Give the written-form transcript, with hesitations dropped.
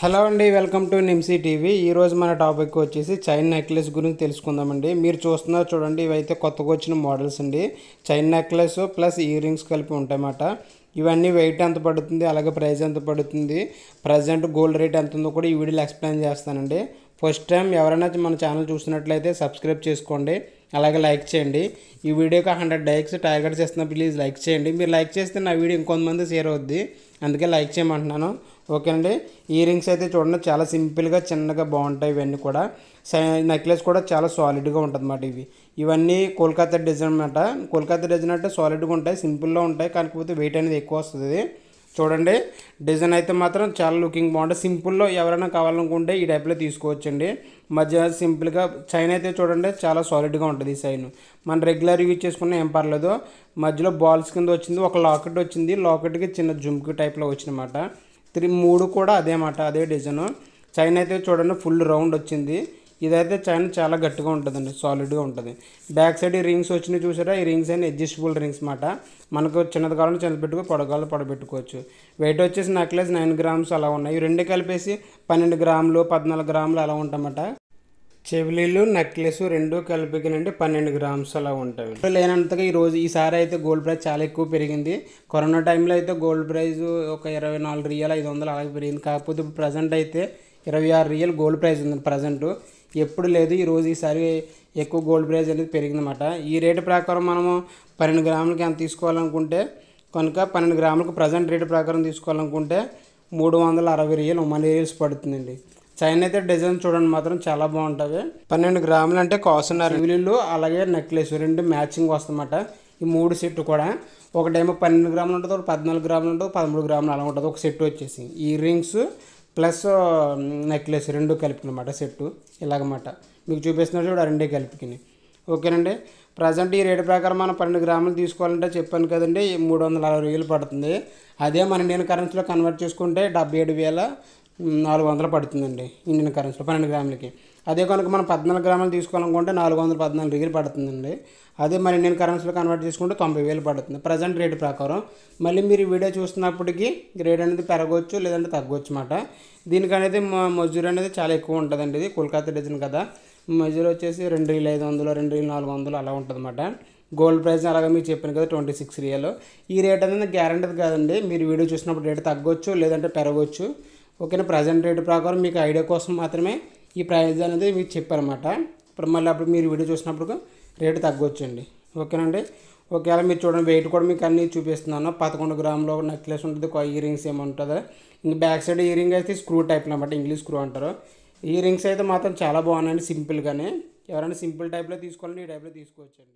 Hello అండి, welcome to నిమ్సీ TV. ఈరోజు మన టాపిక్ వచ్చేసి చైన్ నెక్లెస్ గురించి తెలుసుకుందామండి. మీరు చూస్తున్నారు చూడండి, ఇవైతే కొత్తగా వచ్చిన మోడల్స్ అండి. Chain necklace plus ear rings కలిపి ఉంటాయన్నమాట. ఇవన్నీ వెయిట్ ఎంత పడుతుంది, అలాగే ప్రైస్ ఎంత పడుతుంది, ప్రజెంట్ గోల్డ్ రేట్ ఎంత ఉందో కూడా ఈ వీడియోలో ఎక్స్ప్లెయిన్ చేస్తానండి. ఫస్ట్ టైం ఎవరైనా మన ఛానల్ చూస్తున్నట్లయితే సబ్స్క్రైబ్ చేసుకోండి, అలాగే లైక్ చేయండి. ఈ వీడియోకి 100 లైక్స్ టార్గెట్ చేస్తున్నా, ప్లీజ్ లైక్ చేయండి. మీరు లైక్ చేస్తే నా వీడియో ఇంకొంతమంది షేర్ అవుద్ది, అందుకే లైక్ చేయమంటున్నాను. ఓకే అండి. ఇయర్ రింగ్స్ అయితే చూడండి, చాలా సింపుల్గా చిన్నగా బాగుంటాయి. ఇవన్నీ కూడా నెక్లెస్ కూడా చాలా సాలిడ్గా ఉంటుంది అన్నమాట. ఇవన్నీ కోల్కతా డిజైన్ అన్నమాట. కోల్కతా డిజైన్ అంటే సాలిడ్గా ఉంటాయి, సింపుల్గా ఉంటాయి, కాకపోతే వెయిట్ అనేది ఎక్కువ వస్తుంది. చూడండి, డిజైన్ అయితే మాత్రం చాలా లుకింగ్ బాగుంటుంది. సింపుల్లో ఎవరైనా కావాలనుకుంటే ఈ టైప్లో తీసుకోవచ్చండి. మధ్య సింపుల్గా చైన్ అయితే చూడండి చాలా సాలిడ్గా ఉంటుంది. ఈ చైన్ మనం రెగ్యులర్ యూజ్ చేసుకున్న ఏం పర్లేదు. మధ్యలో బాల్స్ కింద వచ్చింది, ఒక లాకెట్ వచ్చింది, లాకెట్కి చిన్న జుమ్కి టైప్లో వచ్చినమాట. మూడు కూడా అదే మాట, అదే డిజైన్. చైన్ అయితే చూడండి ఫుల్ రౌండ్ వచ్చింది. ఇదైతే చైన్ చాలా గట్టిగా ఉంటుందండి, సాలిడ్గా ఉంటుంది. బ్యాక్ సైడ్ ఈ రింగ్స్ వచ్చినాయి చూసారా, ఈ రింగ్స్ అయినా అడ్జస్టబుల్ రింగ్స్ మాట. మనకు చిన్నది కావాలని చిన్నది పెట్టుకో, పొడగాలు పొడబెట్టుకోవచ్చు. వెయిట్ వచ్చేసి నెక్లెస్ 9 గ్రామ్స్ అలా ఉన్నాయి. ఈ రెండు కలిపేసి 12 గ్రాములు 14 గ్రాములు అలా ఉంటాయన్నమాట. చెవిలీలు నెక్లెస్ రెండు కలిపినండి 12 గ్రామ్స్ అలా ఉంటాయి. లేనంతగా ఈసారి అయితే గోల్డ్ ప్రైస్ చాలా ఎక్కువ పెరిగింది. కరోనా టైంలో అయితే గోల్డ్ ప్రైస్ ఒక 24 రియల్ 500 అలాగే పెరిగింది. కాకపోతే ఇప్పుడు ప్రజెంట్ అయితే 26 రియల్ గోల్డ్ ప్రైస్ ఉంది ప్రజెంట్. ఎప్పుడు లేదు, ఈసారి ఎక్కువ గోల్డ్ ప్రైస్ అనేది పెరిగిందన్నమాట. ఈ రేటు ప్రకారం మనము 12 గ్రాములకి ఎంత తీసుకోవాలనుకుంటే కనుక 12 గ్రాములకు ప్రజెంట్ రేటు ప్రకారం తీసుకోవాలనుకుంటే 360 రియల్ మన రియల్స్ పడుతుందండి. చైన్ అయితే డిజైన్ చూడండి మాత్రం చాలా బాగుంటుంది. 12 గ్రాములు అంటే కాసున్నారు వీళ్ళు, అలాగే నెక్లెస్ రెండు మ్యాచింగ్ వస్తుందన్నమాట. ఈ మూడు సెట్ కూడా ఒకటేమో 12 గ్రాములు ఉంటుంది, ఒక 14 గ్రాములు ఉంటుంది, 13 గ్రాములు అలా ఉంటుంది. ఒక సెట్ వచ్చేసి ఇయర్ రింగ్స్ ప్లస్ నెక్లెస్ రెండు కలిపినమాట సెట్టు ఇలాగమాట. మీకు చూపిస్తున్నారు చూడ రెండే కలిపికిని. ఓకేనండి. ప్రజెంట్ ఈ రేటు ప్రకారం మనం 12 గ్రాములు తీసుకోవాలంటే చెప్పాను కదండి 360 రియలు పడుతుంది. అదే మన ఇండియన్ కరెన్సీలో కన్వర్ట్ చేసుకుంటే 77,400 పడుతుందండి ఇండియన్ కరెన్సీలో 12 గ్రాములకి. అదే కనుక మనం 14 గ్రాములు తీసుకోవాలనుకుంటే 414 రియలు పడుతుందండి. అదే మన ఇండియన్ కరెన్సీలో కన్వర్ట్ చేసుకుంటే 90,000 పడుతుంది ప్రజెంట్ రేటు ప్రకారం. మళ్ళీ మీరు వీడియో చూస్తున్నప్పటికీ రేట్ అనేది పెరగవచ్చు లేదంటే తగ్గవచ్చు అన్నమాట. దీనికనేది మజూరీ అనేది చాలా ఎక్కువ ఉంటుందండి. ఇది కోల్కతా డిజైన్ కదా, మజూరీ వచ్చేసి 2,500 2,400 అలా ఉంటుంది అన్నమాట. గోల్డ్ ప్రైస్ అలాగే మీకు చెప్పాను కదా 26 రియల్. ఈ రేట్ అనేది గ్యారంటీ కాదండి, మీరు వీడియో చూసినప్పుడు రేటు తగ్గొచ్చు లేదంటే పెరగవచ్చు. ఓకేనా. ప్రజెంట్ రేటు ప్రకారం మీకు ఐడియా కోసం మాత్రమే ఈ ప్రైస్ అనేది మీకు చెప్పారన్నమాట. ఇప్పుడు మళ్ళీ అప్పుడు మీరు వీడియో చూసినప్పుడు రేటు తగ్గొచ్చండి. ఓకేనండి. ఒకవేళ మీరు చూడండి వెయిట్ కూడా మీకు అన్నీ చూపిస్తున్నాను. 11 గ్రాములు నెక్లెస్ ఉంటుంది, ఇయర్ రింగ్స్ ఏముంటుందో. ఇంక బ్యాక్ సైడ్ ఇయర్ రింగ్ అయితే స్క్రూ టైప్లో అన్నమాట, ఇంగ్లీష్ స్క్రూ అంటారు. ఇయర్ రింగ్స్ అయితే మాత్రం చాలా బాగున్నాయండి సింపుల్గానే. ఎవరైనా సింపుల్ టైప్లో తీసుకోవాలంటే ఈ టైప్లో తీసుకోవచ్చండి.